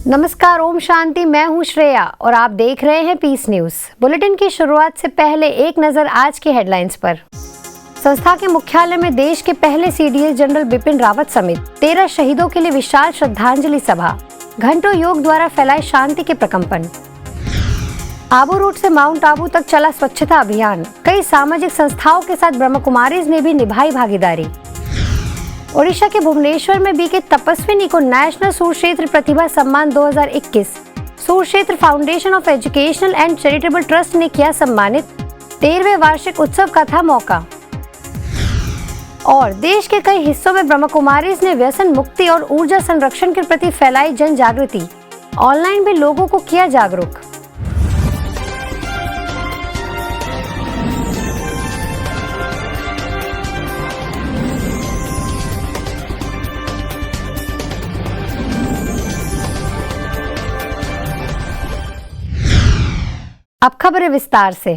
नमस्कार, ओम शांति। मैं हूं श्रेया और आप देख रहे हैं पीस न्यूज। बुलेटिन की शुरुआत से पहले एक नजर आज की हेडलाइंस पर। संस्था के मुख्यालय में देश के पहले सीडीएस जनरल बिपिन रावत समेत 13 शहीदों के लिए विशाल श्रद्धांजलि सभा। घंटों योग द्वारा फैलाए शांति के प्रकंपन। आबू रोड से माउंट आबू तक चला स्वच्छता अभियान। कई सामाजिक संस्थाओं के साथ ब्रह्म कुमारीज ने भी निभाई भागीदारी। ओडिशा के भुवनेश्वर में बीके तपस्विनी को नेशनल सुरक्षेत्र प्रतिभा सम्मान 2021 Surakshetra foundation of educational and charitable trust ने किया सम्मानित। 13वें वार्षिक उत्सव का था मौका। और देश के कई हिस्सों में ब्रह्म कुमारीज ने व्यसन मुक्ति और ऊर्जा संरक्षण के प्रति फैलाई जन जागृति। ऑनलाइन भी लोगों को किया जागरूक। अब खबरें विस्तार से।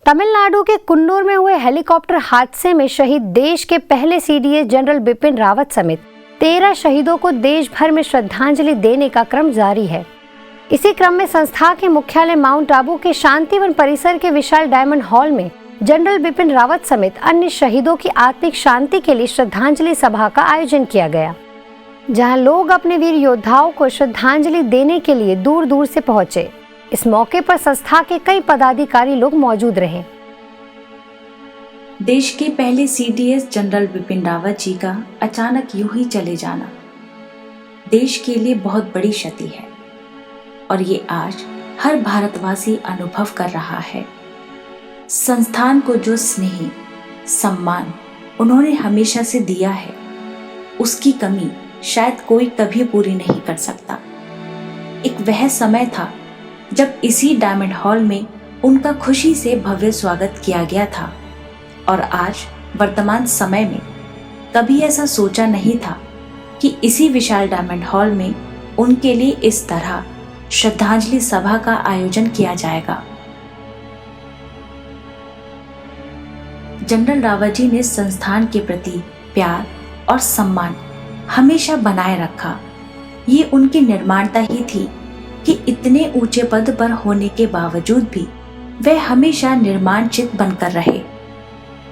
तमिलनाडु के कुन्नूर में हुए हेलीकॉप्टर हादसे में शहीद देश के पहले सीडीएस जनरल बिपिन रावत समेत 13 शहीदों को देश भर में श्रद्धांजलि देने का क्रम जारी है। इसी क्रम में संस्था के मुख्यालय माउंट आबू के शांतिवन परिसर के विशाल डायमंड हॉल में जनरल बिपिन रावत समेत अन्य शहीदों की आत्मिक शांति के लिए श्रद्धांजलि सभा का आयोजन किया गया, जहां लोग अपने वीर योद्धाओं को श्रद्धांजलि देने के लिए दूर दूर से पहुंचे। इस मौके पर संस्था के कई पदाधिकारी लोग मौजूद रहे। देश के पहले सीडीएस जनरल बिपिन रावत जी का अचानक यूं ही चले जाना देश के लिए बहुत बड़ी क्षति है और ये आज हर भारतवासी अनुभव कर रहा है। संस्थान को जो स्नेह सम्मान उन्होंने हमेशा से दिया है, उसकी कमी शायद कोई कभी पूरी नहीं कर सकता। एक वह समय था जब इसी डायमंड हॉल में उनका खुशी से भव्य स्वागत किया गया था और आज वर्तमान समय में कभी ऐसा सोचा नहीं था कि इसी विशाल डायमंड हॉल में उनके लिए इस तरह श्रद्धांजलि सभा का आयोजन किया जाएगा। जनरल रावत जी ने संस्थान के प्रति प्यार और सम्मान हमेशा बनाए रखा। ये उनकी निर्माणता ही थी कि इतने ऊंचे पद पर होने के बावजूद भी वह हमेशा निर्माणचित बनकर रहे।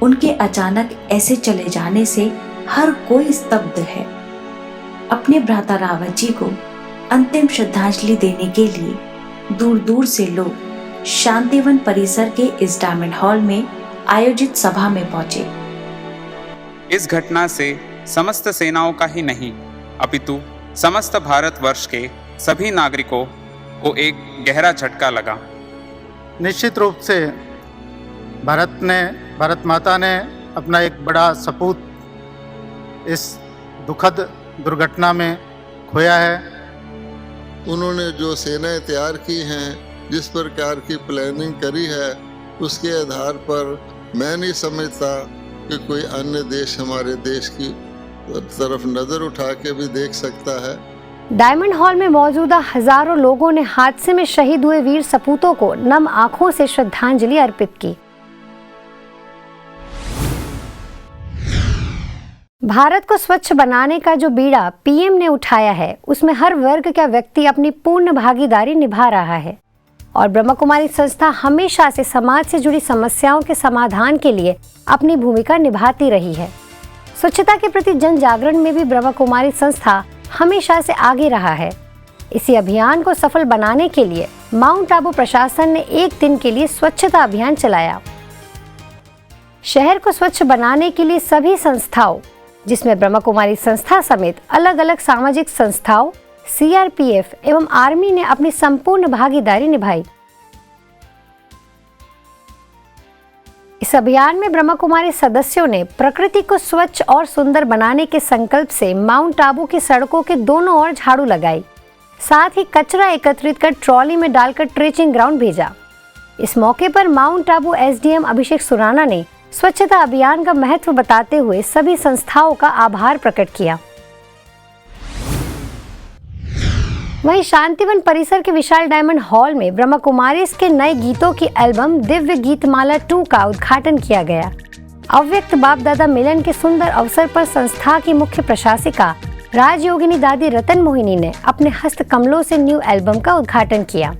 उनके अचानक ऐसे चले जाने से हर कोई स्तब्ध है। अपने भ्राता रावत जी को अंतिम श्रद्धांजलि देने के लिए दूर दूर से लोग शांतिवन परिसर के इस डायमंड हॉल में आयोजित सभा में पहुंचे। इस घटना से समस्त सेनाओं का ही नहीं अपितु समस्त भारतवर्ष के सभी नागरिकों को एक गहरा झटका लगा। निश्चित रूप से भारत माता ने अपना एक बड़ा सपूत इस दुखद दुर्घटना में खोया है। उन्होंने जो सेनाएं तैयार की हैं, जिस प्रकार की प्लानिंग करी है, उसके आधार पर मैं नहीं समझता कि कोई अन्य देश हमारे देश की तरफ नज़र उठा के भी देख सकता है। डायमंड हॉल में मौजूदा हजारों लोगों ने हादसे में शहीद हुए वीर सपूतों को नम आंखों से श्रद्धांजलि अर्पित की। भारत को स्वच्छ बनाने का जो बीड़ा पीएम ने उठाया है, उसमें हर वर्ग का व्यक्ति अपनी पूर्ण भागीदारी निभा रहा है और ब्रह्म कुमारी संस्था हमेशा से समाज से जुड़ी समस्याओं के समाधान के लिए अपनी भूमिका निभाती रही है। स्वच्छता के प्रति जन जागरण में भी ब्रह्म कुमारी संस्था हमेशा से आगे रहा है। इसी अभियान को सफल बनाने के लिए माउंट आबू प्रशासन ने एक दिन के लिए स्वच्छता अभियान चलाया। शहर को स्वच्छ बनाने के लिए सभी संस्थाओं, जिसमें ब्रह्म कुमारी संस्था समेत अलग अलग सामाजिक संस्थाओं, सीआरपीएफ एवं आर्मी ने अपनी संपूर्ण भागीदारी निभाई। इस अभियान में ब्रह्म कुमारी सदस्यों ने प्रकृति को स्वच्छ और सुंदर बनाने के संकल्प से माउंट आबू की सड़कों के दोनों ओर झाड़ू लगाई, साथ ही कचरा एकत्रित कर ट्रॉली में डालकर ट्रेचिंग ग्राउंड भेजा। इस मौके पर माउंट आबू एसडीएम अभिषेक सुराना ने स्वच्छता अभियान का महत्व बताते हुए सभी संस्थाओं का आभार प्रकट किया। वहीं शांतिवन परिसर के विशाल डायमंड हॉल में ब्रह्म कुमारीज के नए गीतों की एल्बम दिव्य गीतमाला 2 का उद्घाटन किया गया। अव्यक्त बाप दादा मिलन के सुंदर अवसर पर संस्था की मुख्य प्रशासिका राजयोगिनी दादी रतन मोहिनी ने अपने हस्त कमलों से न्यू एल्बम का उद्घाटन किया।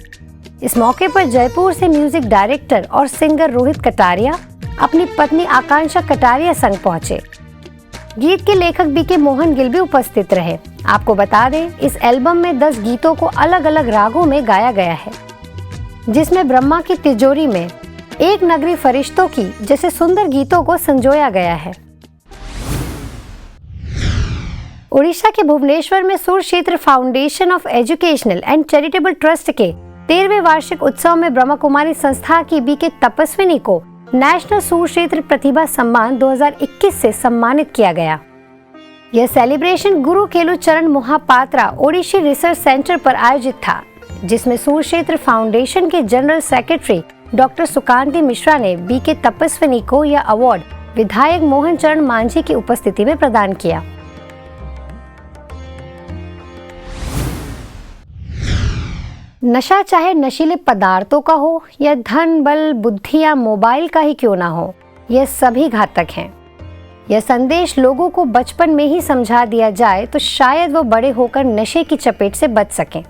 इस मौके पर जयपुर से म्यूजिक डायरेक्टर और सिंगर रोहित कटारिया अपनी पत्नी आकांक्षा कटारिया संग पहुंचे। गीत के लेखक बीके मोहन गिल भी उपस्थित रहे। आपको बता दें, इस एल्बम में 10 गीतों को अलग अलग रागों में गाया गया है, जिसमें ब्रह्मा की तिजोरी में एक नगरी फरिश्तों की जैसे सुंदर गीतों को संजोया गया है। उड़ीसा के भुवनेश्वर में Surakshetra foundation of educational and charitable trust के 13वें वार्षिक उत्सव में ब्रह्मा कुमारी संस्था की बीके तपस्विनी को नेशनल सुरक्षेत्र प्रतिभा सम्मान 2021 से सम्मानित किया गया। यह सेलिब्रेशन गुरु केलु चरण मोहापात्रा ओडिशी रिसर्च सेंटर पर आयोजित था, जिसमें सुरक्षेत्र फाउंडेशन के general secretary doctor Sukanti Mishra ने बीके तपस्विनी को यह अवार्ड विधायक मोहन चरण मांझी की उपस्थिति में प्रदान किया। नशा चाहे नशीले पदार्थों का हो या धन बल बुद्धि या मोबाइल का ही क्यों ना हो, यह सभी घातक हैं। यह संदेश लोगों को बचपन में ही समझा दिया जाए तो शायद वो बड़े होकर नशे की चपेट से बच सकें।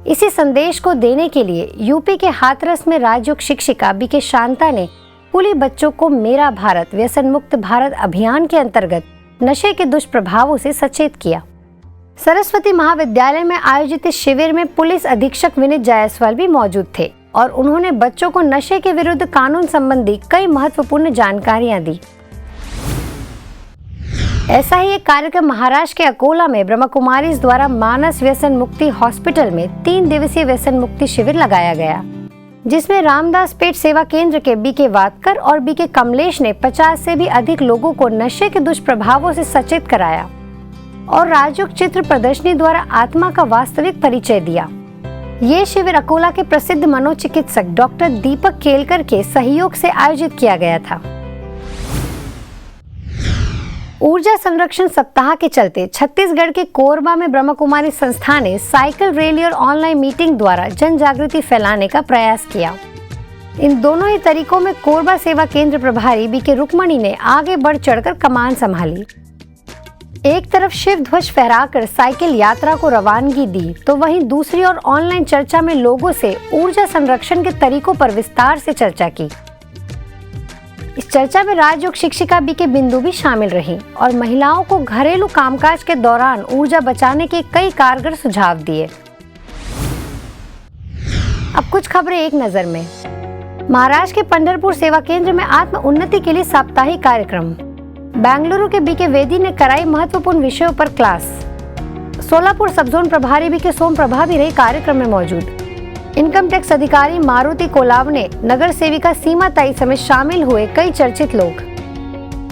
इसी संदेश को देने के लिए यूपी के हाथरस में राजयोग शिक्षिका बीके शांता ने स्कूली बच्चों को मेरा भारत व्यसन मुक्त भारत अभियान के अंतर्गत नशे के दुष्प्रभावों से सचेत किया। सरस्वती महाविद्यालय में आयोजित इस शिविर में पुलिस अधीक्षक विनीत जायसवाल भी मौजूद थे और उन्होंने बच्चों को नशे के विरुद्ध कानून संबंधी कई महत्वपूर्ण जानकारियां दी। ऐसा ही एक कार्यक्रम महाराष्ट्र के अकोला में ब्रह्मा कुमारीज द्वारा मानस व्यसन मुक्ति हॉस्पिटल में 3 दिवसीय व्यसन मुक्ति शिविर लगाया गया, जिसमें रामदास पेट सेवा केंद्र के बीके वातकर और बीके कमलेश ने 50 से भी अधिक लोगों को नशे के दुष्प्रभावों से सचेत कराया और राजयोग चित्र प्रदर्शनी द्वारा आत्मा का वास्तविक परिचय दिया। ये शिविर अकोला के प्रसिद्ध मनोचिकित्सक डॉक्टर दीपक केलकर के सहयोग से आयोजित किया गया था। ऊर्जा संरक्षण सप्ताह के चलते छत्तीसगढ़ के कोरबा में ब्रह्मा कुमारी संस्था ने साइकिल रैली और ऑनलाइन मीटिंग द्वारा जन जागृति फैलाने का प्रयास किया। इन दोनों ही तरीकों में कोरबा सेवा केंद्र प्रभारी बीके रुक्मणी ने आगे बढ़ चढ़कर कमान संभाली। एक तरफ शिव ध्वज फहराकर साइकिल यात्रा को रवानगी दी, तो वहीं दूसरी ओर ऑनलाइन चर्चा में लोगों से ऊर्जा संरक्षण के तरीकों पर विस्तार से चर्चा की। इस चर्चा में राजयोग शिक्षिका बीके बिंदु भी शामिल रही और महिलाओं को घरेलू कामकाज के दौरान ऊर्जा बचाने के कई कारगर सुझाव दिए। अब कुछ खबरें एक नजर में। महाराष्ट्र के पंढरपुर सेवा केंद्र में आत्म उन्नति के लिए साप्ताहिक कार्यक्रम। बेंगलुरु के बीके वेदी ने कराई महत्वपूर्ण विषयों पर क्लास। सोलापुर सब जोन प्रभारी बीके सोम प्रभा भी रही कार्यक्रम में मौजूद। इनकम टैक्स अधिकारी मारुति कोलावने, नगर सेविका सीमा ताई समेत शामिल हुए कई चर्चित लोग।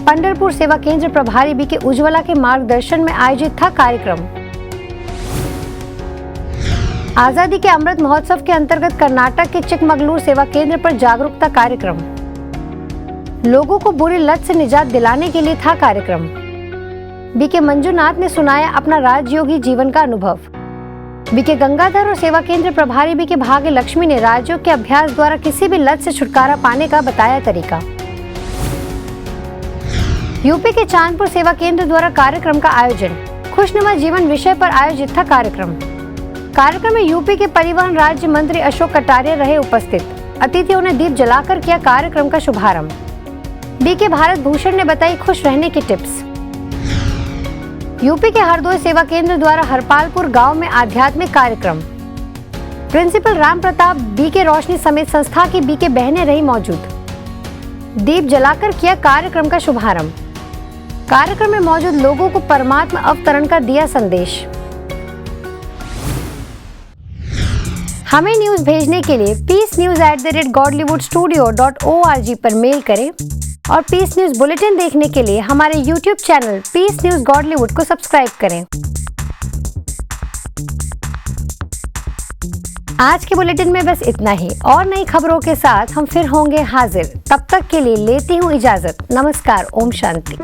पंढरपुर सेवा केंद्र प्रभारी बीके उज्ज्वला के मार्गदर्शन में आयोजित था कार्यक्रम। आजादी के अमृत महोत्सव के अंतर्गत कर्नाटक के चिकमगलूर सेवा केंद्र पर जागरूकता कार्यक्रम। लोगों को बुरी लत से निजात दिलाने के लिए था कार्यक्रम। बीके मंजुनाथ ने सुनाया अपना राजयोगी जीवन का अनुभव। बीके गंगाधर और सेवा केंद्र प्रभारी बीके भाग्य लक्ष्मी ने राजयोग के अभ्यास द्वारा किसी भी लत से छुटकारा पाने का बताया तरीका। यूपी के चांदपुर सेवा केंद्र द्वारा कार्यक्रम का आयोजन। खुशनुमा जीवन विषय पर आयोजित था कार्यक्रम। कार्यक्रम में यूपी के परिवहन राज्य मंत्री अशोक कटारिया रहे उपस्थित। अतिथियों ने दीप जलाकर किया कार्यक्रम का शुभारंभ। बीके भारत भूषण ने बताई खुश रहने की टिप्स। यूपी के हरदोई सेवा केंद्र द्वारा हरपालपुर गांव में आध्यात्मिक कार्यक्रम। प्रिंसिपल राम प्रताप बीके रोशनी समेत संस्था की बीके बहनें रही मौजूद। दीप जलाकर किया कार्यक्रम का शुभारंभ। कार्यक्रम में मौजूद लोगों को परमात्मा अवतरण का दिया संदेश। हमें न्यूज भेजने के लिए peacenews@godlywoodstudio.org पर मेल करें और पीस न्यूज बुलेटिन देखने के लिए हमारे YouTube channel peace news Godlywood को सब्सक्राइब करें। आज के बुलेटिन में बस इतना ही। और नई खबरों के साथ हम फिर होंगे हाजिर। तब तक के लिए लेती हूँ इजाजत। नमस्कार। ओम शांति।